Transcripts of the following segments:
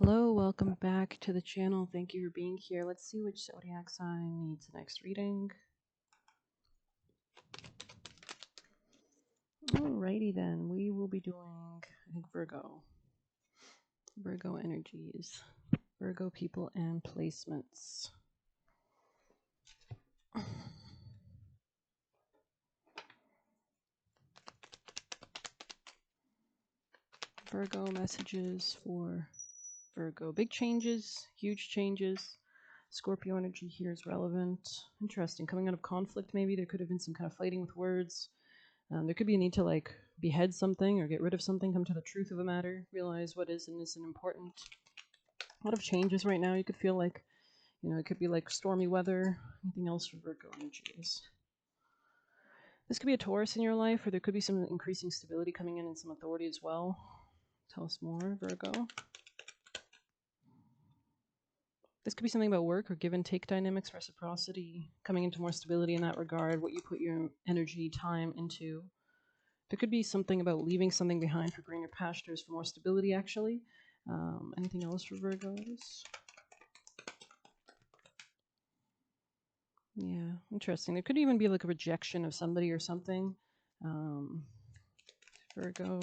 Hello, welcome back to the channel. Thank you for being here. Let's see which zodiac sign needs the next reading. Alrighty then, we will be doing, I think, Virgo. Virgo energies. Virgo people and placements. Virgo messages for Virgo. Big changes, huge changes. Scorpio energy here is relevant. Interesting. Coming out of conflict, maybe. There could have been some kind of fighting with words. There could be a need to like behead something or get rid of something, come to the truth of a matter, realize what is and isn't important. A lot of changes right now. You could feel like, it could be like stormy weather. Anything else for Virgo energies? This could be a Taurus in your life, or there could be some increasing stability coming in and some authority as well. Tell us more, Virgo. This could be something about work or give and take dynamics, reciprocity, coming into more stability in that regard, what you put your energy, time into. There could be something about leaving something behind for greener pastures, for more stability, actually. Anything else for Virgos? Yeah, interesting. There could even be like a rejection of somebody or something. Virgo.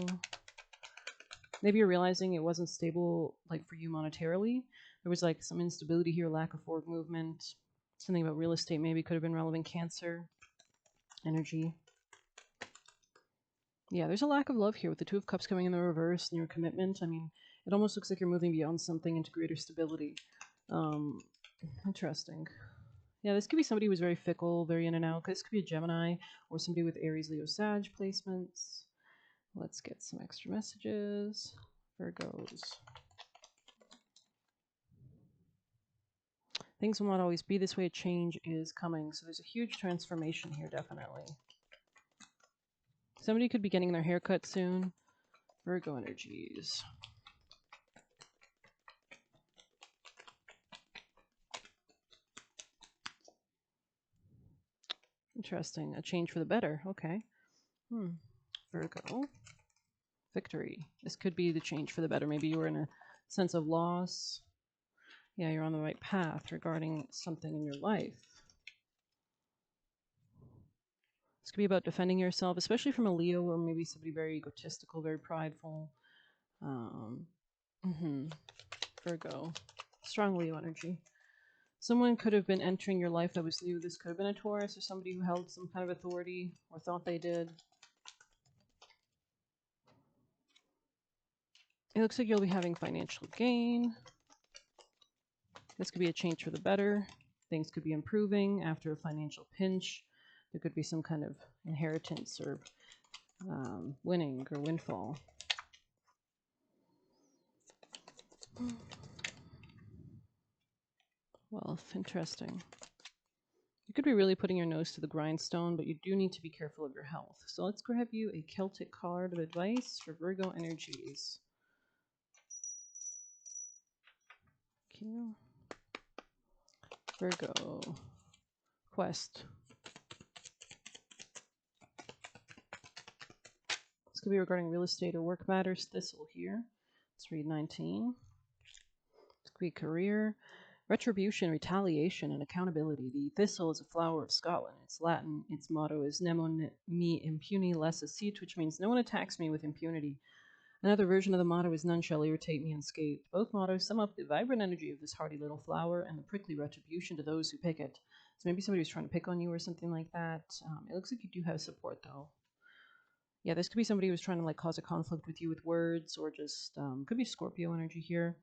Maybe you're realizing it wasn't stable like for you monetarily. There was like some instability here, lack of forward movement. Something about real estate maybe could have been relevant. Cancer energy. Yeah, there's a lack of love here with the Two of Cups coming in the reverse and your commitment. I mean, it almost looks like you're moving beyond something into greater stability. Interesting. Yeah, this could be somebody who was very fickle, very in and out. This could be a Gemini or somebody with Aries, Leo, Sag placements. Let's get some extra messages. Virgos. Things will not always be this way. Change is coming. So there's a huge transformation here, definitely. Somebody could be getting their hair cut soon. Virgo energies. Interesting. A change for the better. Okay. Virgo. Victory. This could be the change for the better. Maybe you were in a sense of loss. Yeah, you're on the right path regarding something in your life. This could be about defending yourself, especially from a Leo or maybe somebody very egotistical, very prideful. Virgo. Strong Leo energy. Someone could have been entering your life that was new. This could have been a Taurus or somebody who held some kind of authority or thought they did. It looks like you'll be having financial gain. This could be a change for the better. Things could be improving after a financial pinch. There could be some kind of inheritance or winning or windfall. Wealth, interesting. You could be really putting your nose to the grindstone, but you do need to be careful of your health. So let's grab you a Celtic card of advice for Virgo energies. Okay. Virgo. Quest. This could be regarding real estate or work matters. Thistle here. Let's read 19. This could be career. Retribution, retaliation, and accountability. The thistle is a flower of Scotland. It's Latin. Its motto is Nemo me impuni lecessit, which means no one attacks me with impunity. Another version of the motto is none shall irritate me unscathed. Both mottos sum up the vibrant energy of this hardy little flower and the prickly retribution to those who pick it. So maybe somebody was trying to pick on you or something like that. It looks like you do have support though. Yeah, this could be somebody who was trying to like cause a conflict with you with words, or just could be Scorpio energy here.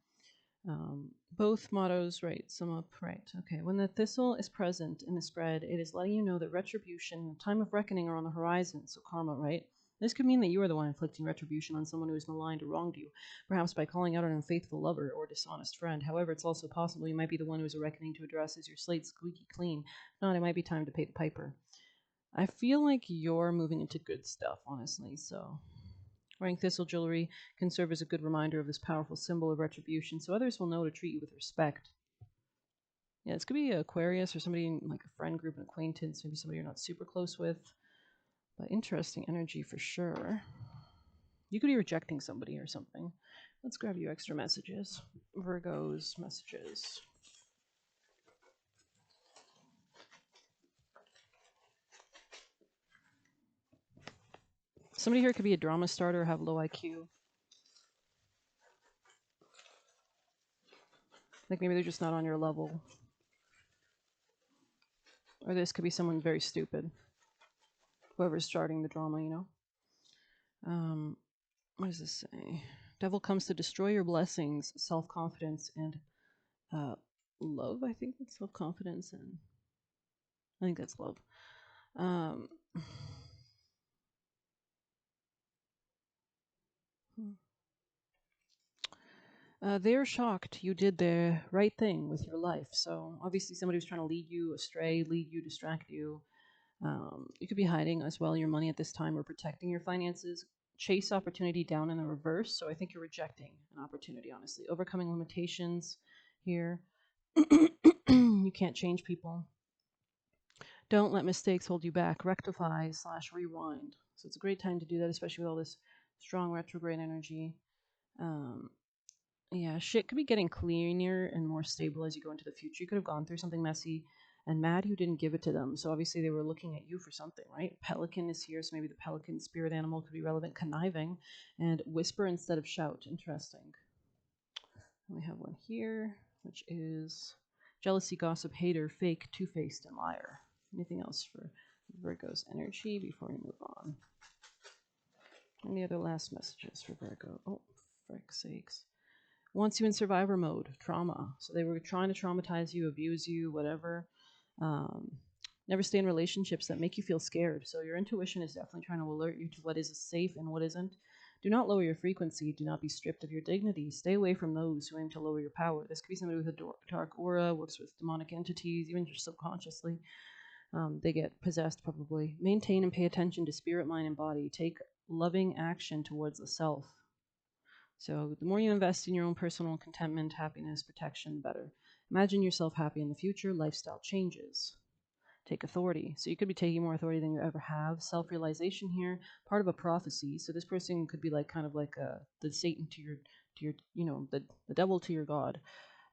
Both mottos, right, sum up, right. Okay, when the thistle is present in the spread, it is letting you know that retribution and time of reckoning are on the horizon, so karma, right? This could mean that you are the one inflicting retribution on someone who has maligned or wronged you, perhaps by calling out an unfaithful lover or dishonest friend. However, it's also possible you might be the one who has a reckoning to address as your slate squeaky clean. If not, it might be time to pay the piper. I feel like you're moving into good stuff, honestly, so... Wearing thistle jewelry can serve as a good reminder of this powerful symbol of retribution, so others will know to treat you with respect. Yeah, this could be Aquarius or somebody in like a friend group, an acquaintance, maybe somebody you're not super close with. But interesting energy for sure. You could be rejecting somebody or something. Let's grab you extra messages. Virgo's messages. Somebody here could be a drama starter, have low IQ. Like maybe they're just not on your level. Or this could be someone very stupid. Whoever's starting the drama, you know. What does this say? Devil comes to destroy your blessings, self-confidence, and love. I think that's self-confidence, and I think that's love. Um, they're shocked you did the right thing with your life. So obviously somebody was trying to lead you astray, lead you, distract you. You could be hiding as well your money at this time or protecting your finances. Chase opportunity down in the reverse. So I think you're rejecting an opportunity, honestly. Overcoming limitations here. You can't change people. Don't let mistakes hold you back. Rectify / rewind. So it's a great time to do that, especially with all this strong retrograde energy. Um, yeah, shit could be getting cleaner and more stable as you go into the future. You could have gone through something messy and mad you didn't give it to them. So obviously they were looking at you for something, right? Pelican is here, so maybe the pelican spirit animal could be relevant. Conniving and whisper instead of shout. Interesting. And we have one here, which is jealousy, gossip, hater, fake, two-faced, and liar. Anything else for Virgo's energy before we move on? Any other last messages for Virgo? Oh, frick's sakes. Wants you in survivor mode, trauma. So they were trying to traumatize you, abuse you, whatever. Never stay in relationships that make you feel scared. So your intuition is definitely trying to alert you to what is safe and what isn't. Do not lower your frequency. Do not be stripped of your dignity. Stay away from those who aim to lower your power. This could be somebody with a dark aura, works with demonic entities, even just subconsciously. They get possessed probably. Maintain and pay attention to spirit, mind, and body. Take loving action towards the self. So the more you invest in your own personal contentment, happiness, protection, the better. Imagine yourself happy in the future. Lifestyle changes. Take authority. So you could be taking more authority than you ever have. Self-realization here, part of a prophecy. So this person could be like kind of like the Satan to your the devil to your God.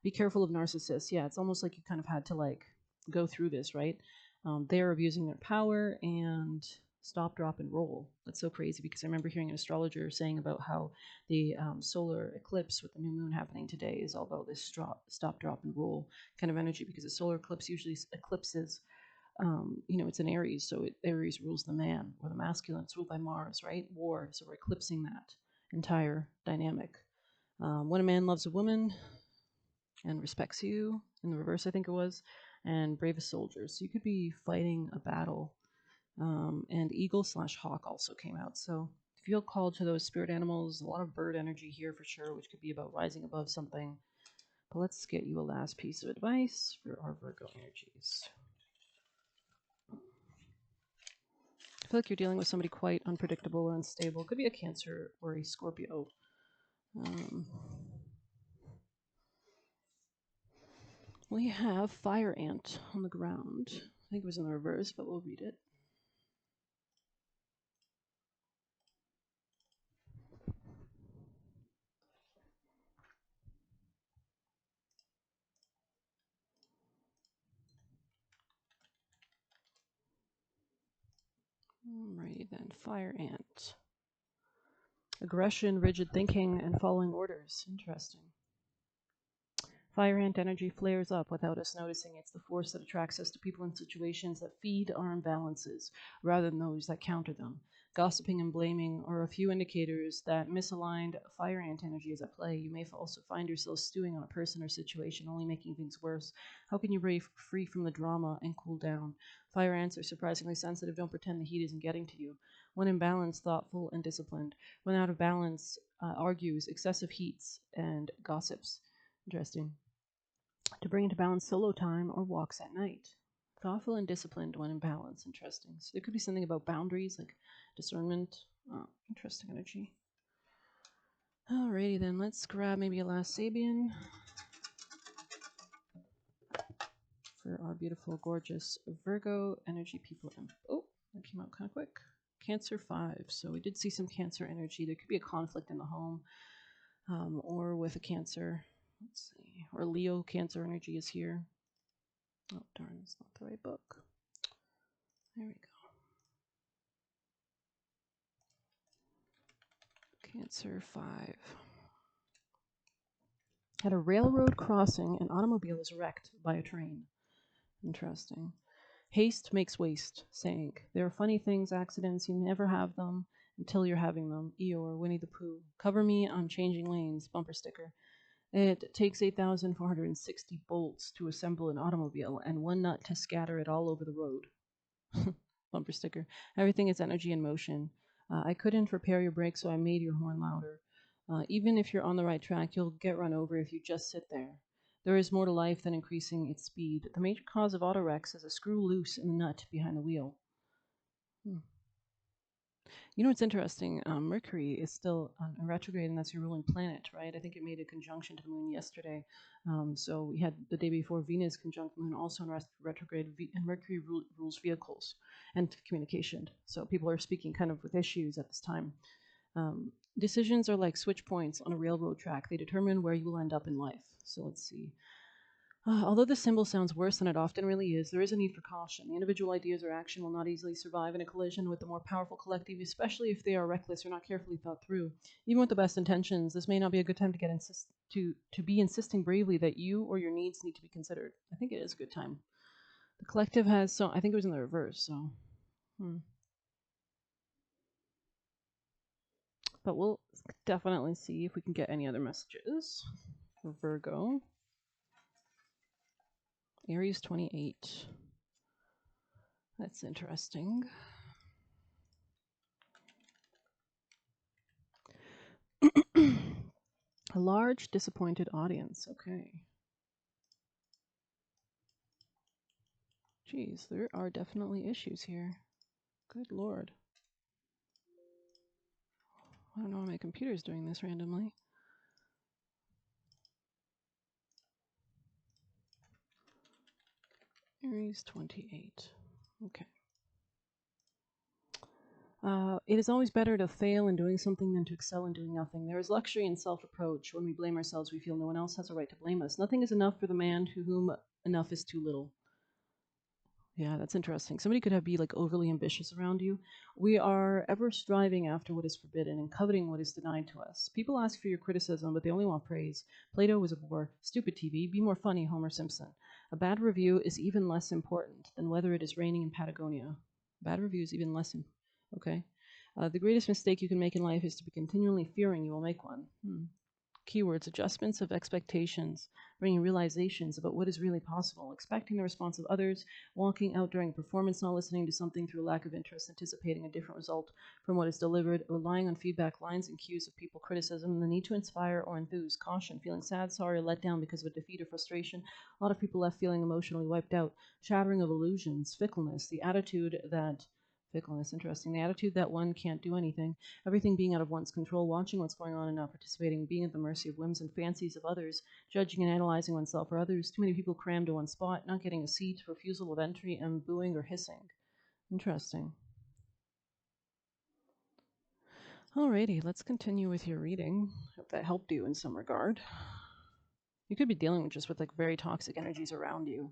Be careful of narcissists. Yeah, it's almost like you kind of had to like go through this, right? They're abusing their power and stop, drop, and roll. That's so crazy because I remember hearing an astrologer saying about how the solar eclipse with the new moon happening today is all about this stop, drop, and roll kind of energy because the solar eclipse usually eclipses. It's an Aries, so Aries rules the man or the masculine. It's ruled by Mars, right? War. So we're eclipsing that entire dynamic. When a man loves a woman and respects you, in the reverse, I think it was, and bravest soldiers. So you could be fighting a battle. And eagle / hawk also came out. So if you feel called to those spirit animals, a lot of bird energy here for sure, which could be about rising above something. But let's get you a last piece of advice for our Virgo energies. I feel like you're dealing with somebody quite unpredictable or unstable. Could be a Cancer or a Scorpio. We have fire ant on the ground. I think it was in the reverse, but we'll read it. Alrighty then, fire ant. Aggression, rigid thinking, and following orders. Interesting. Fire ant energy flares up without us noticing. It's the force that attracts us to people and situations that feed our imbalances rather than those that counter them. Gossiping and blaming are a few indicators that misaligned fire ant energy is at play. You may also find yourself stewing on a person or situation, only making things worse. How can you break free from the drama and cool down? Fire ants are surprisingly sensitive. Don't pretend the heat isn't getting to you. When in balance, thoughtful and disciplined. When out of balance, argues, excessive heats, and gossips. Interesting. To bring into balance solo time or walks at night. Thoughtful and disciplined when in balance. Interesting. So there could be something about boundaries, like discernment. Oh, interesting energy. Alrighty then, let's grab maybe a last Sabian for our beautiful, gorgeous Virgo energy people. Oh, that came out kind of quick. Cancer 5. So we did see some Cancer energy. There could be a conflict in the home or with a Cancer. Let's or Leo Cancer energy is here. Oh, darn, it's not the right book. There we go. Cancer 5. At a railroad crossing, an automobile is wrecked by a train. Interesting. Haste makes waste, saying, there are funny things, accidents, you never have them until you're having them. Eeyore, Winnie the Pooh. Cover me, I'm changing lanes, bumper sticker. It takes 8,460 bolts to assemble an automobile and one nut to scatter it all over the road. Bumper sticker. Everything is energy in motion. I couldn't repair your brakes, so I made your horn louder. Even if you're on the right track, you'll get run over if you just sit there. There is more to life than increasing its speed. The major cause of auto wrecks is a screw loose in the nut behind the wheel. You know what's interesting? Mercury is still on retrograde, and that's your ruling planet, right? I think it made a conjunction to the moon yesterday. So we had the day before Venus conjunct moon also in retrograde, and Mercury rules vehicles and communication. So people are speaking kind of with issues at this time. Decisions are like switch points on a railroad track. They determine where you will end up in life. So let's see. Although the symbol sounds worse than it often really is, there is a need for caution. The individual ideas or action will not easily survive in a collision with the more powerful collective, especially if they are reckless or not carefully thought through. Even with the best intentions, this may not be a good time to get to be insisting bravely that you or your needs need to be considered. I think it is a good time. The collective has, so I think it was in the reverse, so. But we'll definitely see if we can get any other messages for Virgo. Aries 28. That's interesting. A large, disappointed audience. Okay. Geez, there are definitely issues here. Good Lord. I don't know why my computer's doing this randomly. Aries 28. Okay. It is always better to fail in doing something than to excel in doing nothing. There is luxury in self-reproach. When we blame ourselves, we feel no one else has a right to blame us. Nothing is enough for the man to whom enough is too little. Yeah, that's interesting. Somebody could be like overly ambitious around you. We are ever striving after what is forbidden and coveting what is denied to us. People ask for your criticism, but they only want praise. Plato was a bore. Stupid TV. Be more funny, Homer Simpson. A bad review is even less important than whether it is raining in Patagonia. Bad review is even less. Okay. The greatest mistake you can make in life is to be continually fearing you will make one. Keywords: adjustments of expectations, bringing realizations about what is really possible, expecting the response of others, walking out during a performance, not listening to something through lack of interest, anticipating a different result from what is delivered, relying on feedback lines and cues of people, criticism, the need to inspire or enthuse, caution, feeling sad, sorry, or let down because of a defeat or frustration, a lot of people left feeling emotionally wiped out, shattering of illusions, fickleness, the attitude that fickleness, interesting. The attitude that one can't do anything, everything being out of one's control, watching what's going on and not participating, being at the mercy of whims and fancies of others, judging and analyzing oneself or others, too many people crammed to one spot, not getting a seat, refusal of entry, and booing or hissing. Interesting. Alrighty, let's continue with your reading. Hope that helped you in some regard. You could be dealing just with like very toxic energies around you.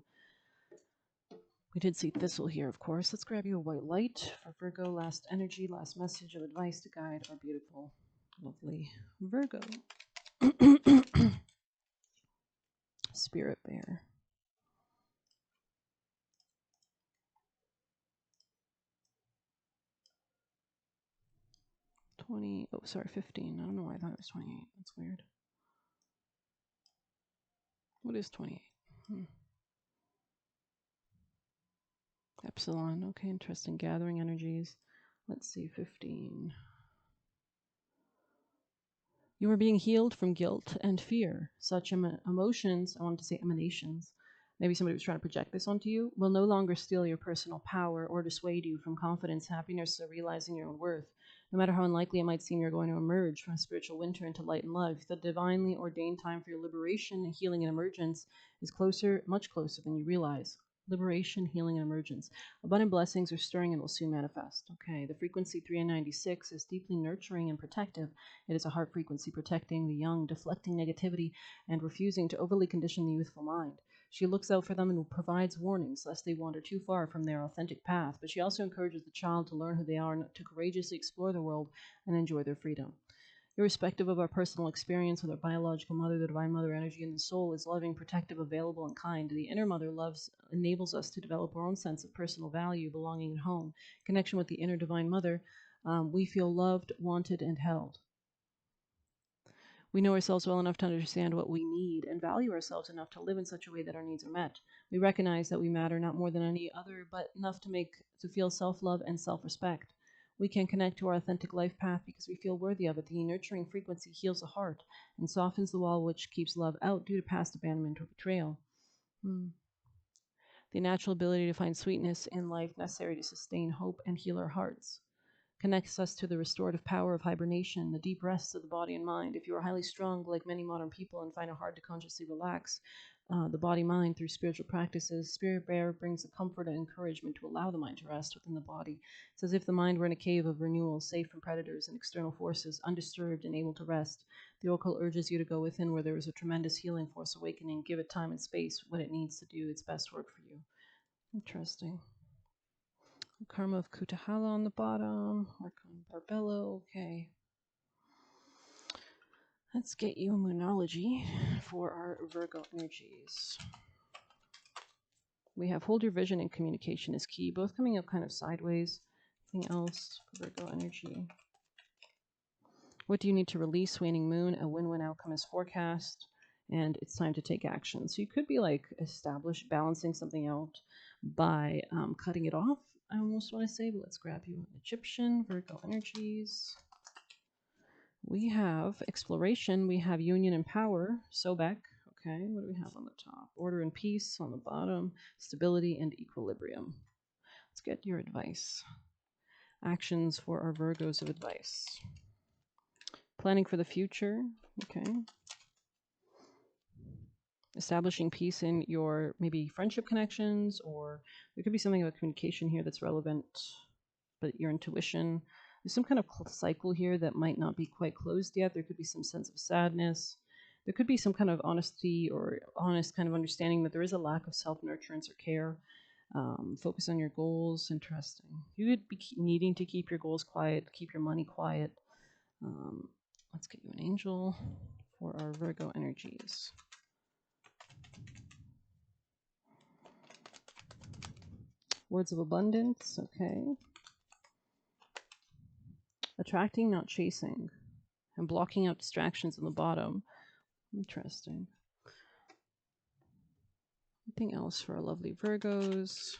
We did see Thistle here, of course. Let's grab you a white light for Virgo. Last energy, last message of advice to guide our beautiful, lovely Virgo. Spirit Bear. Oh, sorry, 15. I don't know why I thought it was 28. That's weird. What is 28? Epsilon. Okay, interesting. Gathering energies. Let's see, 15. You are being healed from guilt and fear. Such emotions, I wanted to say emanations, maybe somebody was trying to project this onto you, will no longer steal your personal power or dissuade you from confidence, happiness, or realizing your own worth. No matter how unlikely it might seem, you're going to emerge from spiritual winter into light and love. The divinely ordained time for your liberation, healing, and emergence is closer, much closer than you realize. liberation, healing, and emergence. Abundant blessings are stirring and will soon manifest. Okay, the frequency 396 is deeply nurturing and protective. It is a heart frequency protecting the young, deflecting negativity, and refusing to overly condition the youthful mind. She looks out for them and provides warnings lest they wander too far from their authentic path, but she also encourages the child to learn who they are and to courageously explore the world and enjoy their freedom. Irrespective of our personal experience with our biological mother, the divine mother energy in the soul is loving, protective, available, and kind. The inner mother loves enables us to develop our own sense of personal value, belonging, and home. Connection with the inner divine mother, we feel loved, wanted, and held. We know ourselves well enough to understand what we need and value ourselves enough to live in such a way that our needs are met. We recognize that we matter not more than any other, but enough to feel self-love and self-respect. We can connect to our authentic life path because we feel worthy of it. The nurturing frequency heals the heart and softens the wall which keeps love out due to past abandonment or betrayal. The natural ability to find sweetness in life necessary to sustain hope and heal our hearts connects us to the restorative power of hibernation, the deep rests of the body and mind. If you are highly strung, like many modern people, and find it hard to consciously relax the body mind through spiritual practices, Spirit Bear brings the comfort and encouragement to allow the mind to rest within the body. It's as if the mind were in a cave of renewal, safe from predators and external forces, undisturbed and able to rest. The oracle urges you to go within where there is a tremendous healing force awakening. Give it time and space when it needs to do its best work for you. Interesting. Karma of Kutahala on the bottom. Archon Barbello. Okay. Let's get you a Moonology for our Virgo energies. We have hold your vision and communication is key, both coming up kind of sideways. Anything else for Virgo energy? What do you need to release? Waning moon, a win-win outcome is forecast, and it's time to take action. So you could be like balancing something out by cutting it off, I almost want to say, but let's grab you an Egyptian, Virgo energies. We have exploration, we have union and power, Sobek. Okay, what do we have on the top? Order and peace on the bottom, stability and equilibrium. Let's get your advice. Actions for our Virgos of advice. Planning for the future, okay. Establishing peace in your maybe friendship connections, or there could be something about communication here that's relevant, but your intuition. There's some kind of cycle here that might not be quite closed yet. There could be some sense of sadness. There could be some kind of honesty or honest kind of understanding that there is a lack of self-nurturance or care. Focus on your goals. Interesting. You would be needing to keep your goals quiet, keep your money quiet. Let's get you an angel for our Virgo energies. Words of abundance, okay. Attracting, not chasing. And blocking out distractions on the bottom. Interesting. Anything else for our lovely Virgos?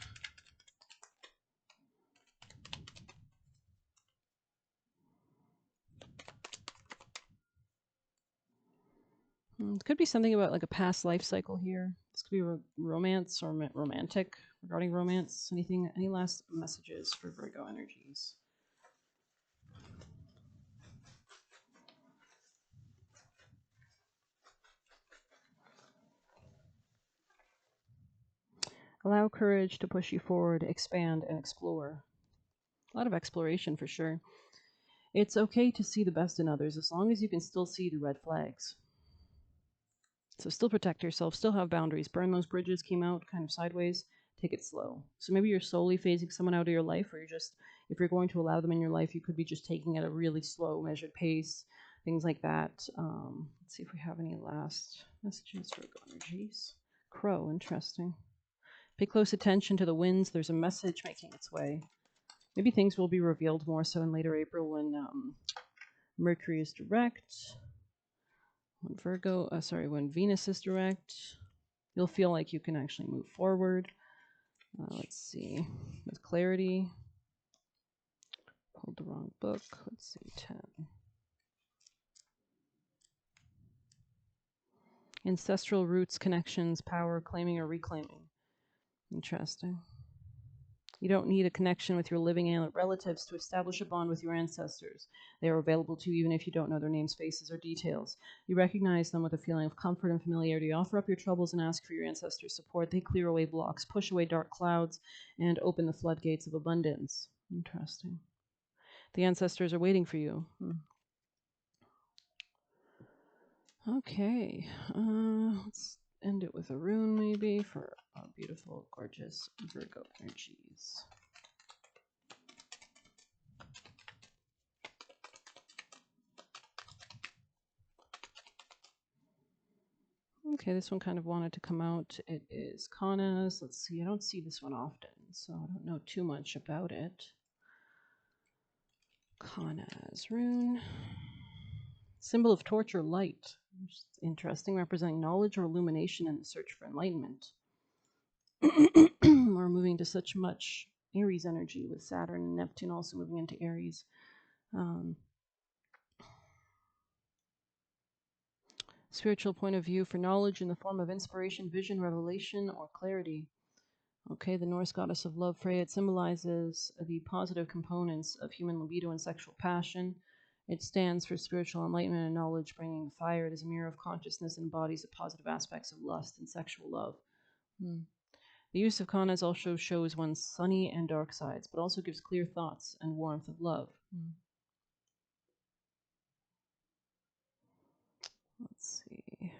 It could be something about like a past life cycle here. This could be romance or romantic, regarding romance. Anything, any last messages for Virgo energies? Allow courage to push you forward, expand, and explore. A lot of exploration for sure. It's okay to see the best in others as long as you can still see the red flags. So still protect yourself, still have boundaries. Burn those bridges, came out kind of sideways. Take it slow. So maybe you're slowly phasing someone out of your life, or if you're going to allow them in your life, you could be just taking it at a really slow, measured pace, things like that. Let's see if we have any last messages for Virgo energies. Crow, interesting. Pay close attention to the winds. There's a message making its way. Maybe things will be revealed more so in later April when Mercury is direct. When Venus is direct, you'll feel like you can actually move forward. Let's see, with clarity. Pulled the wrong book. Let's see, 10. Ancestral roots, connections, power, claiming or reclaiming. Interesting. You don't need a connection with your living relatives to establish a bond with your ancestors. They are available to you even if you don't know their names, faces, or details. You recognize them with a feeling of comfort and familiarity. Offer up your troubles and ask for your ancestors' support. They clear away blocks, push away dark clouds, and open the floodgates of abundance. Interesting. The ancestors are waiting for you. Okay. Let's end it with a rune, maybe, for our beautiful, gorgeous Virgo energies. Okay, this one kind of wanted to come out. It is Kana's. Let's see, I don't see this one often, so I don't know too much about it. Kana's rune. Symbol of torch or light. Interesting, representing knowledge or illumination in the search for enlightenment. We're moving to such much Aries energy with Saturn and Neptune also moving into Aries. Spiritual point of view for knowledge in the form of inspiration, vision, revelation, or clarity. Okay, the Norse goddess of love, Freya, it symbolizes the positive components of human libido and sexual passion. It stands for spiritual enlightenment and knowledge, bringing fire. It is a mirror of consciousness and embodies the positive aspects of lust and sexual love. The use of kanas also shows one's sunny and dark sides, but also gives clear thoughts and warmth of love. Let's see.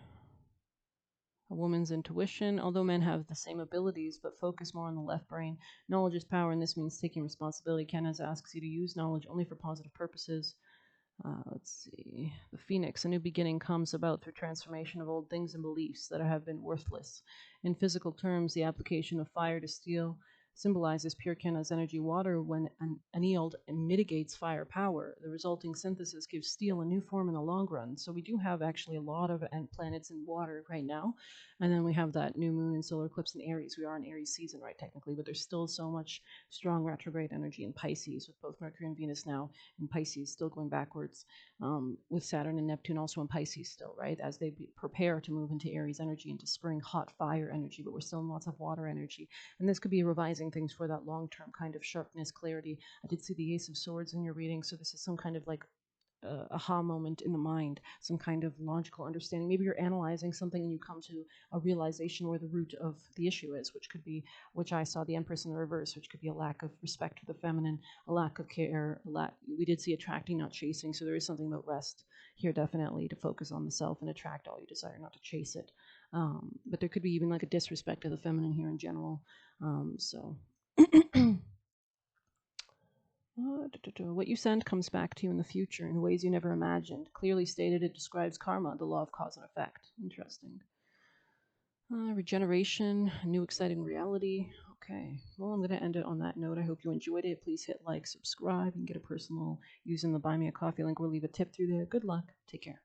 A woman's intuition. Although men have the same abilities but focus more on the left brain, knowledge is power, and this means taking responsibility. Kanas asks you to use knowledge only for positive purposes. Let's see. The phoenix, a new beginning, comes about through transformation of old things and beliefs that have been worthless. In physical terms, the application of fire to steel symbolizes pure Kena's energy. Water, when annealed, mitigates fire power. The resulting synthesis gives steel a new form in the long run. So we do have actually a lot of planets in water right now. And then we have that new moon and solar eclipse in Aries. We are in Aries season, right, technically, but there's still so much strong retrograde energy in Pisces with both Mercury and Venus now in Pisces, still going backwards, with Saturn and Neptune also in Pisces still, right, as they prepare to move into Aries energy, into spring hot fire energy, but we're still in lots of water energy. And this could be revising things for that long-term kind of sharpness, clarity. I did see the Ace of Swords in your reading, so this is some kind of like aha moment in the mind, some kind of logical understanding. Maybe you're analyzing something and you come to a realization where the root of the issue is, which I saw the Empress in the reverse, which could be a lack of respect for the feminine, a lack of care, we did see attracting, not chasing, so there is something about rest here definitely, to focus on the self and attract all you desire, not to chase it. But there could be even like a disrespect to the feminine here in general. What you send comes back to you in the future in ways you never imagined. Clearly stated, it describes karma, the law of cause and effect. Interesting. Regeneration, new exciting reality. Okay, well, I'm going to end it on that note. I hope you enjoyed it. Please hit like, subscribe, and get a personal using the Buy Me a Coffee link. We'll leave a tip through there. Good luck. Take care.